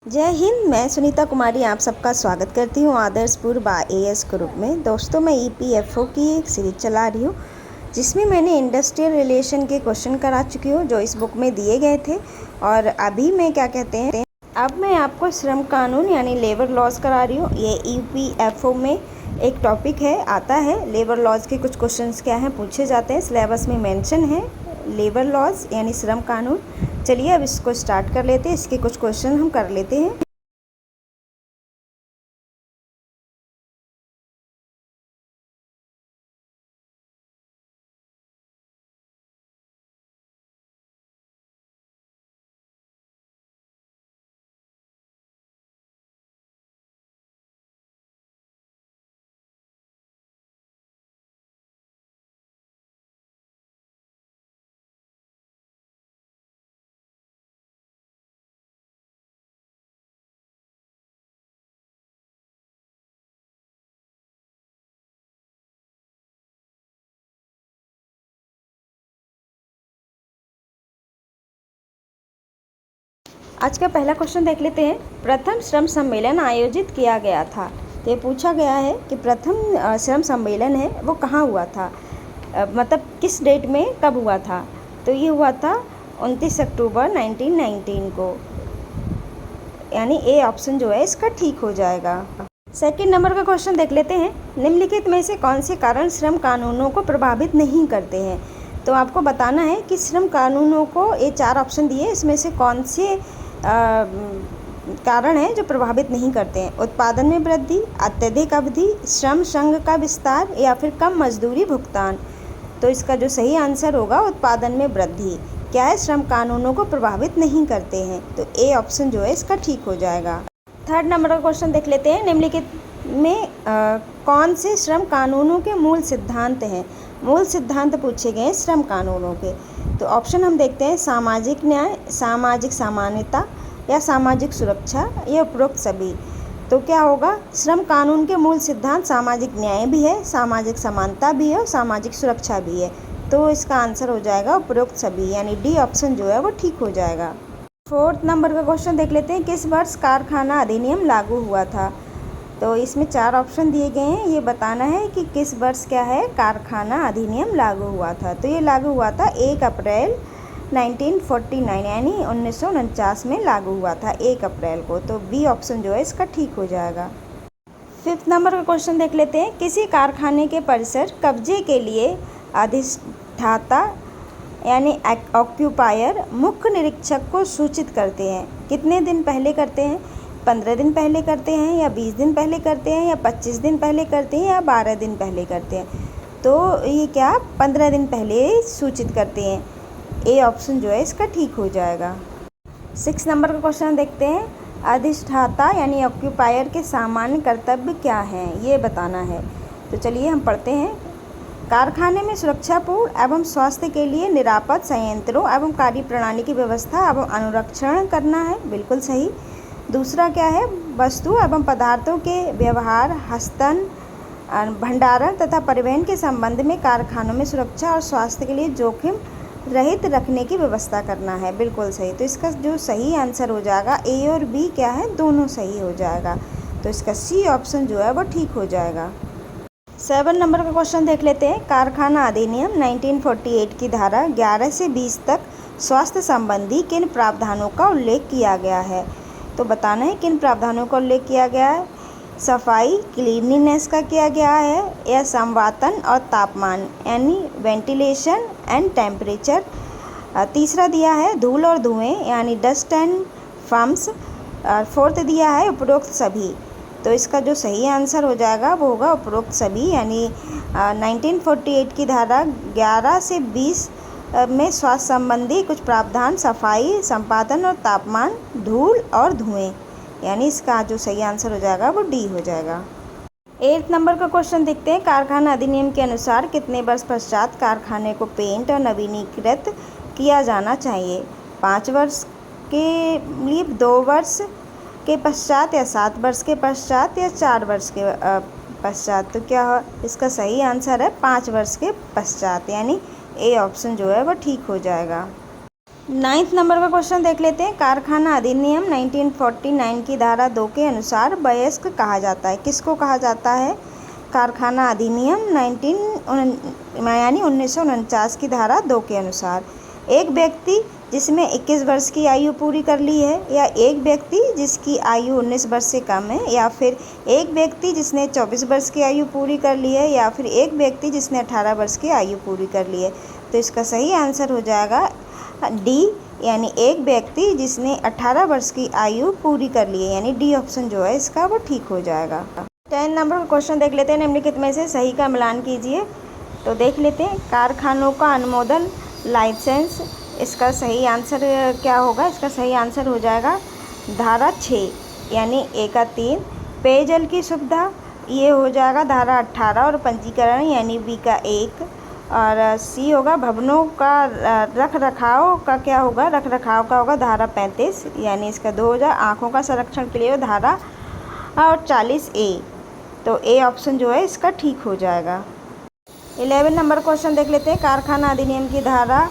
जय हिंद। मैं सुनीता कुमारी आप सबका स्वागत करती हूँ आदर्शपुर बाय एएस ग्रुप में। दोस्तों, मैं ईपीएफओ की एक सीरीज चला रही हूँ जिसमें मैंने इंडस्ट्रियल रिलेशन के क्वेश्चन करा चुकी हूँ जो इस बुक में दिए गए थे। और अभी मैं क्या कहते हैं, अब मैं आपको श्रम कानून यानी लेबर लॉज करा रही हूँ। ये ईपीएफओ में एक टॉपिक है, आता है लेबर लॉज के कुछ क्वेश्चंस क्या हैं पूछे जाते हैं, सिलेबस में मेंशन है लेबर लॉज यानी श्रम कानून। चलिए अब इसको स्टार्ट कर लेते हैं, इसके कुछ क्वेश्चन हम कर लेते हैं। आज का पहला क्वेश्चन देख लेते हैं। प्रथम श्रम सम्मेलन आयोजित किया गया था। तो ये पूछा गया है कि प्रथम श्रम सम्मेलन है वो कहाँ हुआ था, मतलब किस डेट में कब हुआ था। तो ये हुआ था 29 अक्टूबर 1919 को, यानी ए ऑप्शन जो है इसका ठीक हो जाएगा। सेकंड नंबर का क्वेश्चन देख लेते हैं। निम्नलिखित में से कौन से कारण श्रम कानूनों को प्रभावित नहीं करते हैं। तो आपको बताना है कि श्रम कानूनों को, ये 4 ऑप्शन दिए, इसमें से कौन से कारण हैं जो प्रभावित नहीं करते हैं। उत्पादन में वृद्धि, अत्यधिक अवधि, श्रम संघ का विस्तार या फिर कम मजदूरी भुगतान। तो इसका जो सही आंसर होगा उत्पादन में वृद्धि क्या है, श्रम कानूनों को प्रभावित नहीं करते हैं। तो ए ऑप्शन जो है इसका ठीक हो जाएगा। थर्ड नंबर का क्वेश्चन देख लेते हैं। निम्नलिखित में कौन से श्रम कानूनों के मूल सिद्धांत हैं। मूल सिद्धांत पूछे गए श्रम कानूनों के। तो ऑप्शन हम देखते हैं, सामाजिक न्याय, सामाजिक समानता या सामाजिक सुरक्षा, ये उपरोक्त सभी। तो क्या होगा, श्रम कानून के मूल सिद्धांत सामाजिक न्याय भी है, सामाजिक समानता भी है और सामाजिक सुरक्षा भी है। तो इसका आंसर हो जाएगा उपरोक्त सभी, यानी डी ऑप्शन जो है वो ठीक हो जाएगा। फोर्थ नंबर का क्वेश्चन देख लेते हैं। किस वर्ष कारखाना अधिनियम लागू हुआ था। तो इसमें 4 ऑप्शन दिए गए हैं, ये बताना है कि किस वर्ष क्या है कारखाना अधिनियम लागू हुआ था। तो ये लागू हुआ था 1 अप्रैल 1949, यानी 1949 में लागू हुआ था 1 अप्रैल को। तो बी ऑप्शन जो है इसका ठीक हो जाएगा। फिफ्थ नंबर का क्वेश्चन देख लेते हैं। किसी कारखाने के परिसर कब्जे के लिए अधिष्ठाता यानी ऑक्यूपायर मुख्य निरीक्षक को सूचित करते हैं। कितने दिन पहले करते हैं, 15 दिन पहले करते हैं या 20 दिन पहले करते हैं या 25 दिन पहले करते हैं या 12 दिन पहले करते हैं। तो ये क्या 15 दिन पहले सूचित करते हैं। ए ऑप्शन जो है इसका ठीक हो जाएगा। 6 नंबर का क्वेश्चन देखते हैं। अधिष्ठाता यानी ऑक्यूपायर के सामान्य कर्तव्य क्या हैं, ये बताना है। तो चलिए हम पढ़ते हैं। कारखाने में सुरक्षापूर्ण एवं स्वास्थ्य के लिए निरापद संयंत्रों एवं कार्य प्रणाली की व्यवस्था एवं अनुरक्षण करना है, बिल्कुल सही। दूसरा क्या है, वस्तु एवं पदार्थों के व्यवहार, हस्तन, भंडारण तथा परिवहन के संबंध में कारखानों में सुरक्षा और स्वास्थ्य के लिए जोखिम रहित रखने की व्यवस्था करना है, बिल्कुल सही। तो इसका जो सही आंसर हो जाएगा, ए और बी क्या है, दोनों सही हो जाएगा। तो इसका सी ऑप्शन जो है वो ठीक हो जाएगा। 7 नंबर का क्वेश्चन देख लेते हैं। कारखाना अधिनियम 1948 की धारा 11 से 20 तक स्वास्थ्य संबंधी किन प्रावधानों का उल्लेख किया गया है। तो बताना है किन प्रावधानों का उल्लेख किया गया है। सफाई, क्लीनलीनेस का किया गया है, या संवातन और तापमान यानी वेंटिलेशन एंड टेम्परेचर। तीसरा दिया है धूल और धुएं यानी डस्ट एंड फम्स। फोर्थ दिया है उपरोक्त सभी। तो इसका जो सही आंसर हो जाएगा वो होगा उपरोक्त सभी, यानी 1948 की धारा 11 से 20 में स्वास्थ्य संबंधी कुछ प्रावधान, सफाई, संपादन और तापमान, धूल और धुएं, यानी इसका जो सही आंसर हो जाएगा वो डी हो जाएगा। 8 नंबर का क्वेश्चन देखते हैं। कारखाना अधिनियम के अनुसार कितने वर्ष पश्चात कारखाने को पेंट और नवीनीकृत किया जाना चाहिए। 5 वर्ष के लिए, 2 वर्ष के पश्चात या 7 वर्ष के पश्चात या 4 वर्ष के पश्चात। तो क्या इसका सही आंसर है 5 वर्ष के पश्चात, यानी ए ऑप्शन जो है वो ठीक हो जाएगा। 9th नंबर का क्वेश्चन देख लेते हैं। कारखाना अधिनियम 1949 की धारा 2 के अनुसार वयस्क कहा जाता है। किसको कहा जाता है? कारखाना अधिनियम 1949 की धारा 2 के अनुसार एक व्यक्ति जिसमें 21 वर्ष की आयु पूरी कर ली है, या एक व्यक्ति जिसकी आयु 19 वर्ष से कम है, या फिर एक व्यक्ति जिसने 24 वर्ष की आयु पूरी कर ली है, या फिर एक व्यक्ति जिसने 18 वर्ष की आयु पूरी कर ली है। तो इसका सही आंसर हो जाएगा डी, यानी एक व्यक्ति जिसने 18 वर्ष की आयु पूरी कर ली है, यानी डी ऑप्शन जो है इसका वो ठीक हो जाएगा। 10 नंबर का क्वेश्चन देख लेते हैं। निम्नलिखित में से सही का मिलान कीजिए। तो देख लेते हैं। कारखानों का अनुमोदन लाइसेंस, इसका सही आंसर क्या होगा? इसका सही आंसर हो जाएगा धारा 6 यानी ए का 3। पेयजल की सुविधा ये हो जाएगा धारा 18 और पंजीकरण यानी बी का 1। और सी होगा भवनों का रख रखाव का क्या होगा? रख रखाव का होगा धारा 35 यानी इसका 2 हो जाए। आँखों का संरक्षण के लिए धारा और 40A। तो ए ऑप्शन जो है इसका ठीक हो जाएगा। 11 नंबर क्वेश्चन देख लेते हैं। कारखाना अधिनियम की धारा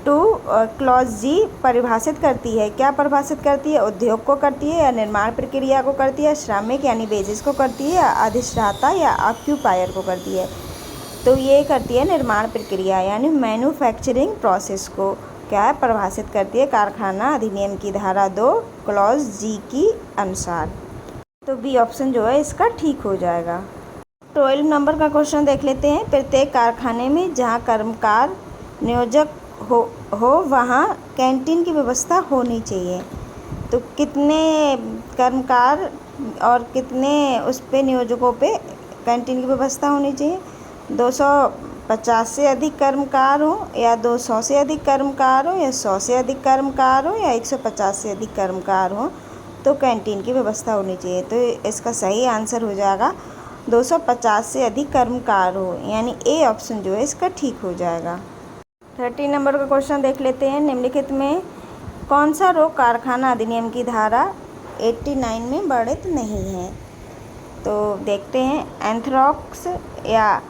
2 क्लॉज जी परिभाषित करती है। क्या परिभाषित करती है? उद्योग को करती है, या निर्माण प्रक्रिया को करती है, श्रमिक यानी बेसिस को करती है, या अधिष्ठाता या ऑक्यूपायर को करती है? तो ये करती है निर्माण प्रक्रिया यानी मैन्युफैक्चरिंग प्रोसेस को क्या है परिभाषित करती है कारखाना अधिनियम की धारा 2 क्लॉज जी की अनुसार। तो बी ऑप्शन जो है इसका ठीक हो जाएगा। 12 नंबर का क्वेश्चन देख लेते हैं। प्रत्येक कारखाने में जहाँ कर्मकार नियोजक हो वहाँ कैंटीन की व्यवस्था होनी चाहिए। तो कितने कर्मकार और कितने उस पे नियोजकों पे कैंटीन की व्यवस्था होनी चाहिए? 250 से अधिक कर्मकार हो, या 200 से अधिक कर्मकार हो, या 100 से अधिक कर्मकार हो, या 150 से अधिक कर्मकार हो, तो कैंटीन की व्यवस्था होनी चाहिए। तो इसका सही आंसर हो जाएगा 250 से अधिक कर्मकार हो, यानी ए ऑप्शन जो है इसका ठीक हो जाएगा। 13 नंबर का क्वेश्चन देख लेते हैं। निम्नलिखित में कौन सा रोग कारखाना अधिनियम की धारा 89 में वर्णित नहीं है? तो देखते हैं। एंथ्रैक्स या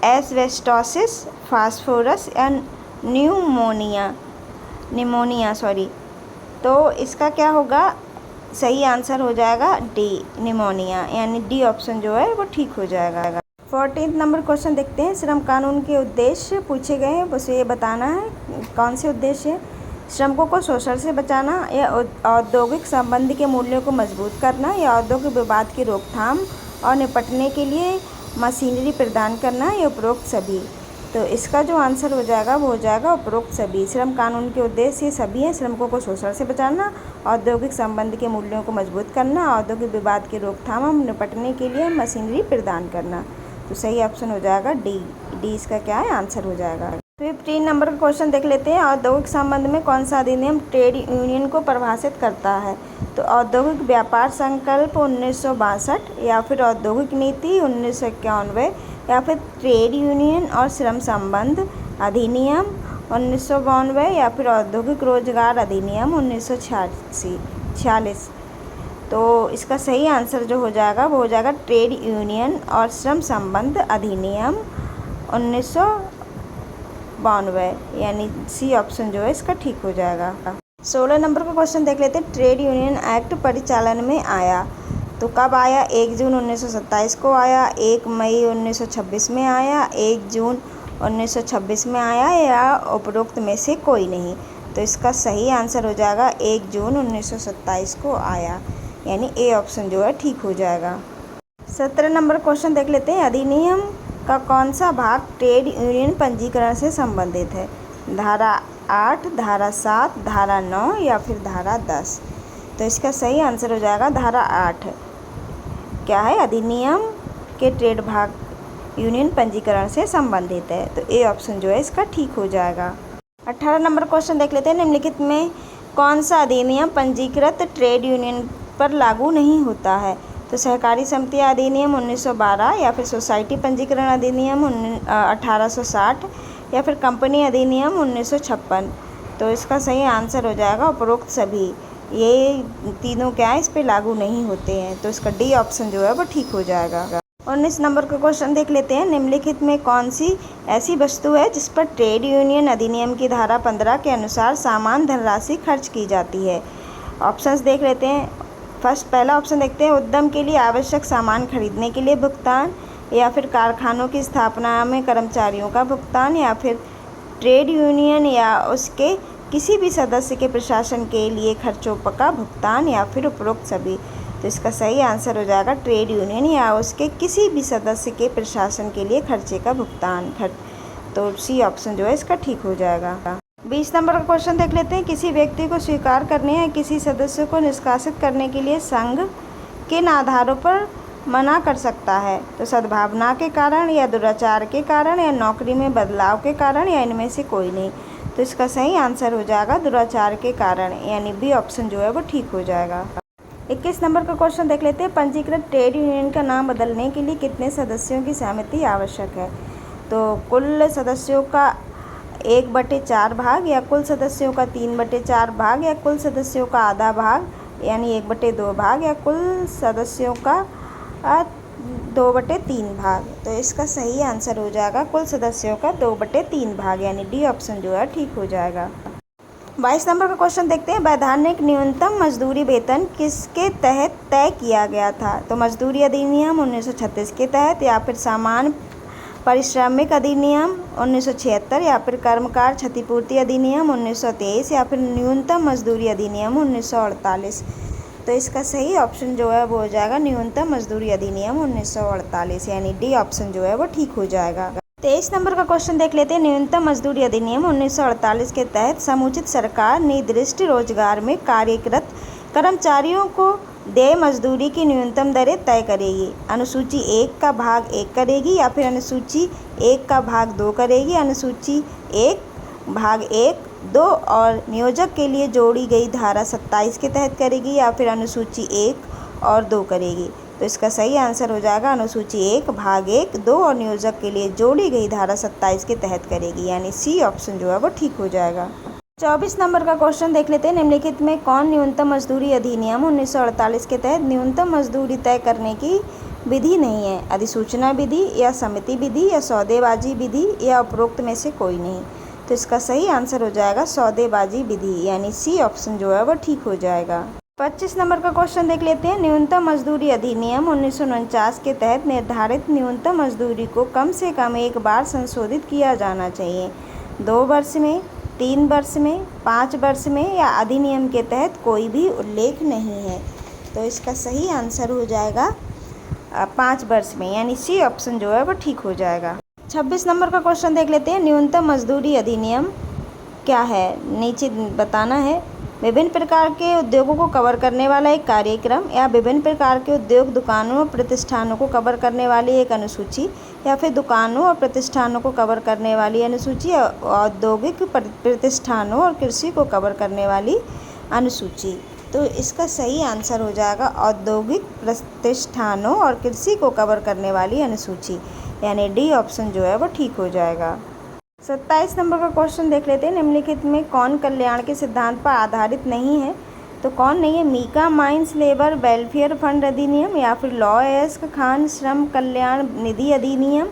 एस्बेस्टोसिस, फास्फोरस या निमोनिया। तो इसका क्या होगा? सही आंसर हो जाएगा डी, निमोनिया, यानी डी ऑप्शन जो है वो ठीक हो जाएगा। 14 नंबर क्वेश्चन देखते हैं। श्रम कानून के उद्देश्य पूछे गए हैं, उसे ये बताना है कौन से उद्देश्य है। श्रमिकों को शोषण से बचाना, या औद्योगिक संबंध के मूल्यों को मजबूत करना, या औद्योगिक विवाद की रोकथाम और निपटने के लिए मशीनरी प्रदान करना, या उपरोक्त सभी। तो इसका जो आंसर हो जाएगा वो हो जाएगा उपरोक्त सभी। श्रम कानून के उद्देश्य ये सभी हैं। श्रमिकों को शोषण से बचाना, औद्योगिक संबंध के मूल्यों को मजबूत करना, औद्योगिक विवाद की रोकथाम और निपटने के लिए मशीनरी प्रदान करना। तो सही ऑप्शन हो जाएगा डी। डी इसका क्या है? आंसर हो जाएगा। 15 नंबर का क्वेश्चन देख लेते हैं। औद्योगिक संबंध में कौन सा अधिनियम ट्रेड यूनियन को परिभाषित करता है? तो औद्योगिक व्यापार संकल्प 1962, या फिर औद्योगिक नीति 1991, या फिर ट्रेड यूनियन और श्रम संबंध अधिनियम 1992, या फिर औद्योगिक रोजगार अधिनियम 1946। तो इसका सही आंसर जो हो जाएगा वो हो जाएगा ट्रेड यूनियन और श्रम संबंध अधिनियम 1992, यानी सी ऑप्शन जो है इसका ठीक हो जाएगा। 16 नंबर का क्वेश्चन देख लेते हैं। ट्रेड यूनियन एक्ट परिचालन में आया, तो कब आया? 1 जून 1927 को आया, 1 मई 1926 में आया, 1 जून 1926 में आया, या उपरोक्त में से कोई नहीं। तो इसका सही आंसर हो जाएगा 1 जून 1927 को आया, यानी ए ऑप्शन जो है ठीक हो जाएगा। 17 नंबर क्वेश्चन देख लेते हैं। अधिनियम का कौन सा भाग ट्रेड यूनियन पंजीकरण से संबंधित है? धारा 8, धारा 7, धारा 9, या फिर धारा 10। तो इसका सही आंसर हो जाएगा धारा 8। क्या है? अधिनियम के ट्रेड भाग यूनियन पंजीकरण से संबंधित है। तो ए ऑप्शन जो है इसका ठीक हो जाएगा। 18 नंबर क्वेश्चन देख लेते हैं। निम्नलिखित में कौन सा अधिनियम पंजीकृत ट्रेड यूनियन पर लागू नहीं होता है? तो सहकारी समिति अधिनियम 1912, या फिर सोसाइटी पंजीकरण अधिनियम 1860, या फिर कंपनी अधिनियम 1956। तो इसका सही आंसर हो जाएगा उपरोक्त सभी। ये तीनों क्या है इस पे लागू नहीं होते हैं। तो इसका डी ऑप्शन जो है वो ठीक हो जाएगा। 19 नंबर का क्वेश्चन देख लेते हैं। निम्नलिखित में कौन सी ऐसी वस्तु है जिस पर ट्रेड यूनियन अधिनियम की धारा 15 के अनुसार समान धनराशि खर्च की जाती है? ऑप्शंस देख लेते हैं। पहला ऑप्शन देखते हैं, उद्यम के लिए आवश्यक सामान खरीदने के लिए भुगतान, या फिर कारखानों की स्थापना में कर्मचारियों का भुगतान, या फिर ट्रेड यूनियन या उसके किसी भी सदस्य के प्रशासन के लिए खर्चों का भुगतान, या फिर उपरोक्त सभी। तो इसका सही आंसर हो जाएगा ट्रेड यूनियन या उसके किसी भी सदस्य के प्रशासन के लिए खर्चे का भुगतान। तो सी ऑप्शन जो है इसका ठीक हो जाएगा। 20 नंबर का क्वेश्चन देख लेते हैं। किसी व्यक्ति को स्वीकार करने या किसी सदस्य को निष्कासित करने के लिए संघ किन आधारों पर मना कर सकता है? तो सद्भावना के कारण, या दुराचार के कारण, या नौकरी में बदलाव के कारण, या इनमें से कोई नहीं। तो इसका सही आंसर हो जाएगा दुराचार के कारण, यानी बी ऑप्शन जो है वो ठीक हो जाएगा। 21 नंबर का क्वेश्चन देख लेते हैं। पंजीकृत ट्रेड यूनियन का नाम बदलने के लिए कितने सदस्यों की सहमति आवश्यक है? तो कुल सदस्यों का 1/4 भाग, या कुल सदस्यों का 3/4 भाग, या कुल सदस्यों का आधा भाग यानी 1/2 भाग, या कुल सदस्यों का 2/3 भाग। तो इसका सही आंसर हो जाएगा कुल सदस्यों का 2/3 भाग, यानी डी ऑप्शन जो है ठीक हो जाएगा। 22 नंबर का क्वेश्चन देखते हैं। वैधानिक न्यूनतम मजदूरी वेतन किसके तहत तय किया गया था? तो मजदूरी अधिनियम 1936 के तहत, या फिर सामान्य पारिश्रमिक अधिनियम 1976, या फिर कर्मकार क्षतिपूर्ति अधिनियम 1923, या फिर न्यूनतम मजदूरी अधिनियम 1948। तो इसका सही ऑप्शन जो है वो हो जाएगा न्यूनतम मजदूरी अधिनियम 1948, यानी डी ऑप्शन जो है वो ठीक हो जाएगा। 23 नंबर का क्वेश्चन देख लेते हैं। न्यूनतम मजदूरी अधिनियम 1948 के तहत समुचित सरकार निर्दिष्ट रोजगार में कार्यरत कर्मचारियों को देय मजदूरी की न्यूनतम दरें तय करेगी। अनुसूची 1 का भाग 1 करेगी, या फिर अनुसूची 1 का भाग 2 करेगी, अनुसूची 1 भाग 1, 2 और नियोजक के लिए जोड़ी गई धारा 27 के तहत करेगी, या फिर अनुसूची 1 और 2 करेगी। तो इसका सही आंसर हो जाएगा अनुसूची 1 भाग 1, 2 और नियोजक के लिए जोड़ी गई धारा 27 के तहत करेगी, यानी सी ऑप्शन जो है वो ठीक हो जाएगा। 24 नंबर का क्वेश्चन देख लेते हैं। निम्नलिखित में कौन न्यूनतम मजदूरी अधिनियम 1948 के तहत न्यूनतम मजदूरी तय करने की विधि नहीं है? अधिसूचना विधि, या समिति विधि, या सौदेबाजी विधि, या उपरोक्त में से कोई नहीं। तो इसका सही आंसर हो जाएगा सौदेबाजी विधि, यानी सी ऑप्शन जो है वो ठीक हो जाएगा। 25 नंबर का क्वेश्चन देख लेते हैं। न्यूनतम मजदूरी अधिनियम 1949 के तहत निर्धारित न्यूनतम मजदूरी को कम से कम एक बार संशोधित किया जाना चाहिए। 2 वर्ष में, 3 वर्ष में, 5 वर्ष में, या अधिनियम के तहत कोई भी उल्लेख नहीं है। तो इसका सही आंसर हो जाएगा 5 वर्ष में, यानी सी ऑप्शन जो है वो ठीक हो जाएगा। 26 नंबर का क्वेश्चन देख लेते हैं। न्यूनतम मजदूरी अधिनियम क्या है? नीचे बताना है। विभिन्न प्रकार के उद्योगों को कवर करने वाला एक कार्यक्रम, या विभिन्न प्रकार के उद्योग, दुकानों और प्रतिष्ठानों को कवर करने वाली एक अनुसूची, या फिर दुकानों और प्रतिष्ठानों को कवर करने वाली अनुसूची, या औद्योगिक प्रतिष्ठानों और कृषि को कवर करने वाली अनुसूची। तो इसका सही आंसर हो जाएगा औद्योगिक प्रतिष्ठानों और कृषि को कवर करने वाली अनुसूची, यानी डी ऑप्शन जो है वो ठीक हो जाएगा। 27 नंबर का क्वेश्चन देख लेते हैं। निम्नलिखित में कौन कल्याण के सिद्धांत पर आधारित नहीं है? तो कौन नहीं है? Mica mines labour welfare fund अधिनियम, या फिर लॉ एस्क खान श्रम कल्याण निधि अधिनियम,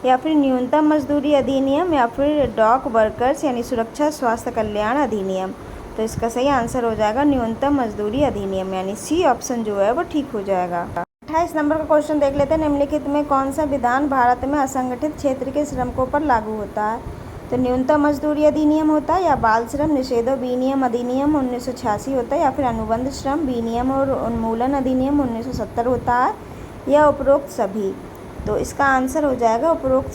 या फिर न्यूनतम मजदूरी अधिनियम, या फिर डॉक वर्कर्स यानी सुरक्षा स्वास्थ्य कल्याण अधिनियम। तो इसका सही आंसर हो जाएगा न्यूनतम मजदूरी अधिनियम, यानी सी ऑप्शन जो है वो ठीक हो जाएगा। 28 नंबर का क्वेश्चन देख लेते हैं। निम्नलिखित में कौन सा विधान भारत में असंगठित क्षेत्र के श्रमिकों पर लागू होता है? तो न्यूनतम मजदूरी अधिनियम होता है, या बाल श्रम निषेधो विनियम अधिनियम 1986 होता है, या फिर अनुबंध श्रम विनियम और उन्मूलन अधिनियम 1970 होता है, या उपरोक्त सभी। तो इसका आंसर हो जाएगा उपरोक्त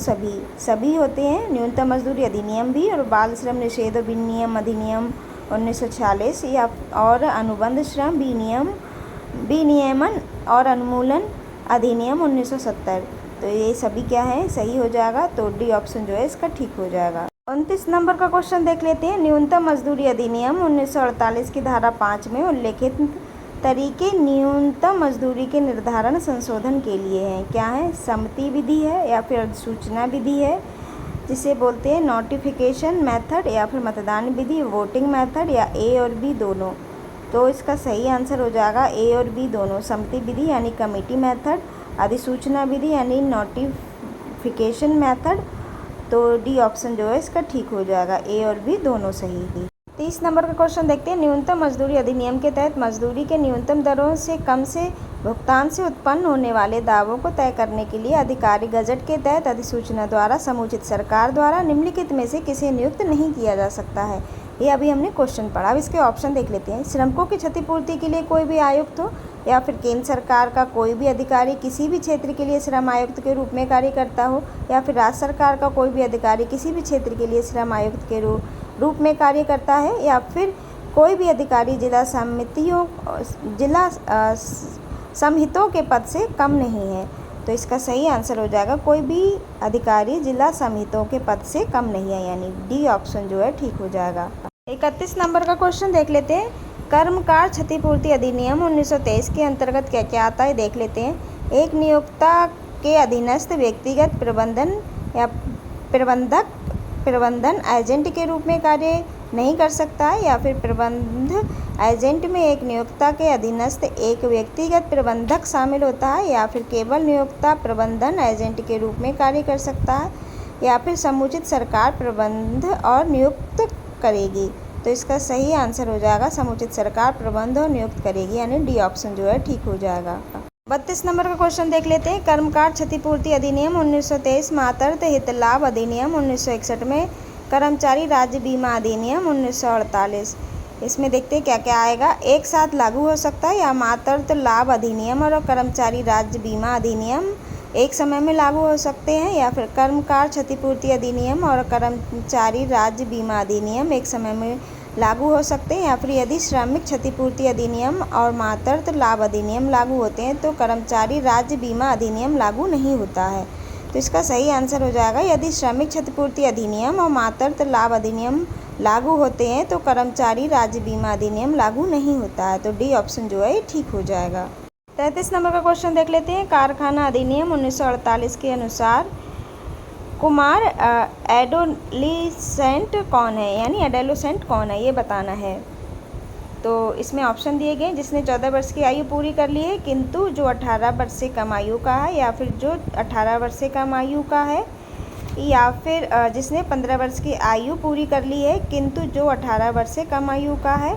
सभी होते हैं। न्यूनतम मजदूरी अधिनियम भी, और बाल श्रम निषेधो विनियम अधिनियम 1946, या और अनुबंध श्रम विनियमन और उन्मूलन अधिनियम 1970। तो ये सभी क्या है? सही हो जाएगा। तो डी ऑप्शन जो है इसका ठीक हो जाएगा। 29 नंबर का क्वेश्चन देख लेते हैं। न्यूनतम मजदूरी अधिनियम 1948 की धारा 5 में उल्लेखित तरीके न्यूनतम मजदूरी के निर्धारण संशोधन के लिए हैं। क्या है? सम्मति विधि है, या फिर अधिसूचना विधि है जिसे बोलते हैं नोटिफिकेशन मेथड, या फिर मतदान विधि वोटिंग मेथड, या ए और बी दोनों। तो इसका सही आंसर हो जाएगा ए और बी दोनों। सम्मति विधि यानी कमेटी मेथड, अधिसूचना विधि यानी नोटिफिकेशन मेथड। तो डी ऑप्शन जो है इसका ठीक हो जाएगा, ए और बी दोनों सही। 30 नंबर का क्वेश्चन देखते हैं। न्यूनतम मजदूरी अधिनियम के तहत मजदूरी के न्यूनतम दरों से कम से भुगतान से उत्पन्न होने वाले दावों को तय करने के लिए अधिकारी गजट के तहत अधिसूचना द्वारा समुचित सरकार द्वारा निम्नलिखित में से किसे नियुक्त नहीं किया जा सकता है। ये अभी हमने क्वेश्चन पढ़ा। अब इसके ऑप्शन देख लेते हैं। श्रमिकों की क्षतिपूर्ति के लिए कोई भी आयुक्त हो, या फिर केंद्र सरकार का कोई भी अधिकारी किसी भी क्षेत्र के लिए श्रम आयुक्त के रूप में कार्य करता हो, या फिर राज्य सरकार का कोई भी अधिकारी किसी भी क्षेत्र के लिए श्रम आयुक्त के रूप में कार्य करता है, या फिर कोई भी अधिकारी जिला समहितों के पद से कम नहीं है। तो इसका सही आंसर हो जाएगा कोई भी अधिकारी जिला समहितों के पद से कम नहीं है, यानी डी ऑप्शन जो है ठीक हो जाएगा। 31 नंबर का क्वेश्चन देख लेते हैं। कर्मकार क्षतिपूर्ति अधिनियम 1923 के अंतर्गत क्या क्या आता है देख लेते हैं। एक नियोक्ता के अधीनस्थ व्यक्तिगत प्रबंधन या प्रबंधन एजेंट के रूप में कार्य नहीं कर सकता है, या फिर प्रबंध एजेंट में एक नियोक्ता के अधीनस्थ एक व्यक्तिगत प्रबंधक शामिल होता है, या फिर केवल नियोक्ता प्रबंधन एजेंट के रूप में कार्य कर सकता है, या फिर समुचित सरकार प्रबंध और नियुक्त करेगी। तो इसका सही आंसर हो जाएगा समुचित सरकार प्रबंध और नियुक्त करेगी, यानी डी ऑप्शन जो है ठीक हो जाएगा। 32 नंबर का क्वेश्चन देख लेते हैं। कर्मकार क्षतिपूर्ति अधिनियम 1923, मातृत्व हित लाभ अधिनियम 1961 में कर्मचारी राज्य बीमा अधिनियम 1948। इसमें देखते हैं क्या क्या आएगा। एक साथ लागू हो सकता है, या मातृत्व लाभ अधिनियम और कर्मचारी राज्य बीमा अधिनियम एक समय में लागू हो सकते हैं, या फिर कर्मकार क्षतिपूर्ति अधिनियम और कर्मचारी राज्य बीमा अधिनियम एक समय में लागू हो सकते हैं, या फिर यदि श्रमिक क्षतिपूर्ति अधिनियम और मातृत्व लाभ अधिनियम लागू होते हैं तो कर्मचारी राज्य बीमा अधिनियम लागू नहीं होता है। तो इसका सही आंसर हो जाएगा यदि श्रमिक क्षतिपूर्ति अधिनियम और मातृत्व लाभ अधिनियम लागू होते हैं तो कर्मचारी राज्य बीमा अधिनियम लागू नहीं होता है। तो डी ऑप्शन जो है ठीक हो जाएगा। 33 नंबर का क्वेश्चन देख लेते हैं। कारखाना अधिनियम 1948 के अनुसार कुमार एडोलिसेंट कौन है, यानी एडोलेसेंट कौन है ये बताना है। तो इसमें ऑप्शन दिए गए जिसने 14 वर्ष की आयु पूरी कर ली है किंतु जो 18 वर्ष से कम आयु का है, या फिर जो 18 वर्ष से कम आयु का है, या फिर जिसने 15 वर्ष की आयु पूरी कर ली है किंतु जो 18 वर्ष से कम आयु का है,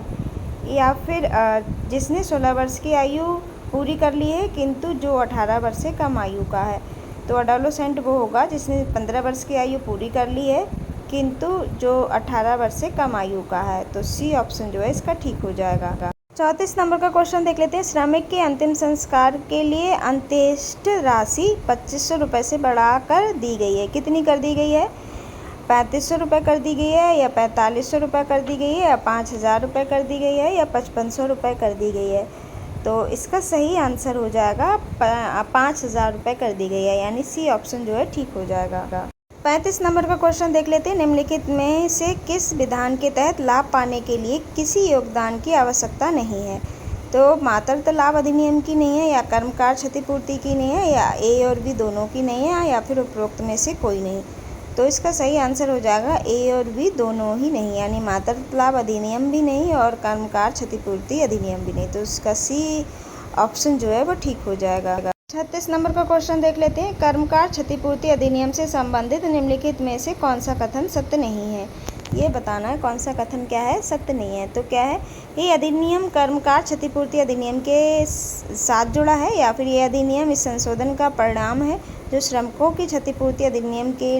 या फिर जिसने 16 वर्ष की आयु पूरी कर ली है किंतु जो 18 वर्ष से कम आयु का है। तो एडोलेसेंट वो होगा जिसने 15 वर्ष की आयु पूरी कर ली है किंतु जो 18 वर्ष से कम आयु का है। तो सी ऑप्शन जो है इसका ठीक हो जाएगा। 34 नंबर का क्वेश्चन देख लेते हैं। श्रमिक के अंतिम संस्कार के लिए अंत्येष्टि राशि 2500 रुपये से बढ़ाकर दी गई है। कितनी कर दी गई है? 3500 रुपये कर दी गई है, या 4500 रुपये कर दी गई है, या 5000 रुपये कर दी गई है, या 5500 रुपये कर दी गई है। तो इसका सही आंसर हो जाएगा 5000 रुपये कर दी गई है, यानी सी ऑप्शन जो है ठीक हो जाएगा। 35 नंबर का क्वेश्चन देख लेते हैं। निम्नलिखित में से किस विधान के तहत लाभ पाने के लिए किसी योगदान की आवश्यकता नहीं है? तो मातृत्व लाभ अधिनियम की नहीं है, या कर्मकार क्षतिपूर्ति की नहीं है, या ए और बी दोनों की नहीं है, या फिर उपरोक्त में से कोई नहीं। तो इसका सही आंसर हो जाएगा ए और बी दोनों ही नहीं, यानी मातृत्व लाभ अधिनियम भी नहीं और कर्मकार क्षतिपूर्ति अधिनियम भी नहीं। तो इसका सी ऑप्शन जो है वो ठीक हो जाएगा। 36 नंबर का क्वेश्चन देख लेते हैं। कर्मकार क्षतिपूर्ति अधिनियम से संबंधित निम्नलिखित में से कौन सा कथन सत्य नहीं है? ये बताना है कौन सा कथन क्या है, सत्य नहीं है। तो क्या है? ये अधिनियम कर्मकार क्षतिपूर्ति अधिनियम के साथ जुड़ा है, या फिर ये अधिनियम इस संशोधन का परिणाम है जो श्रमिकों की क्षतिपूर्ति अधिनियम के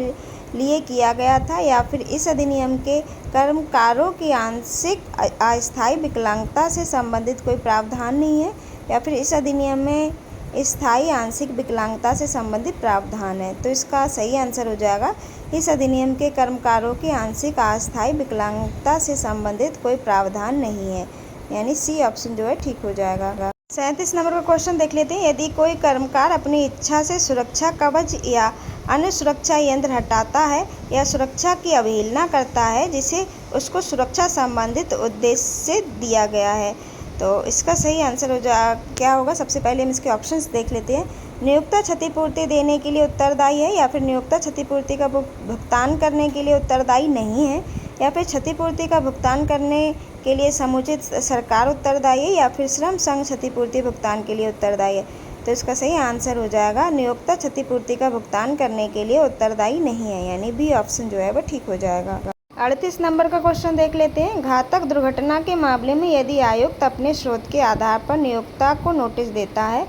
लिए किया गया था, या फिर इस अधिनियम के कर्मकारों की आंशिक अस्थायी विकलांगता से संबंधित कोई प्रावधान नहीं है, या फिर इस अधिनियम में स्थायी आंशिक विकलांगता से संबंधित प्रावधान है। तो इसका सही आंसर हो जाएगा इस अधिनियम के कर्मकारों की आंशिक अस्थायी विकलांगता से संबंधित कोई प्रावधान नहीं है, यानी सी ऑप्शन जो है ठीक हो जाएगा। 37 नंबर का क्वेश्चन देख लेते हैं। यदि कोई कर्मकार अपनी इच्छा से सुरक्षा कवच या अन्य सुरक्षा यंत्र हटाता है या सुरक्षा की अवहेलना करता है जिसे उसको सुरक्षा संबंधित उद्देश्य से दिया गया है, तो इसका सही आंसर क्या होगा? सबसे पहले हम इसके ऑप्शंस देख लेते हैं। नियोक्ता क्षतिपूर्ति देने के लिए उत्तरदायी है, या फिर नियोक्ता क्षतिपूर्ति का भुगतान करने के लिए उत्तरदायी नहीं है, या फिर क्षतिपूर्ति का भुगतान करने के लिए समुचित सरकार उत्तरदायी है, या फिर श्रम संघ क्षतिपूर्ति भुगतान के लिए उत्तरदायी है। तो इसका सही आंसर हो जाएगा नियोक्ता क्षतिपूर्ति का भुगतान करने के लिए उत्तरदायी नहीं है, यानी बी ऑप्शन जो है वो ठीक हो जाएगा। 38 नंबर का क्वेश्चन देख लेते हैं। घातक दुर्घटना के मामले में यदि आयुक्त अपने स्रोत के आधार पर नियोक्ता को नोटिस देता है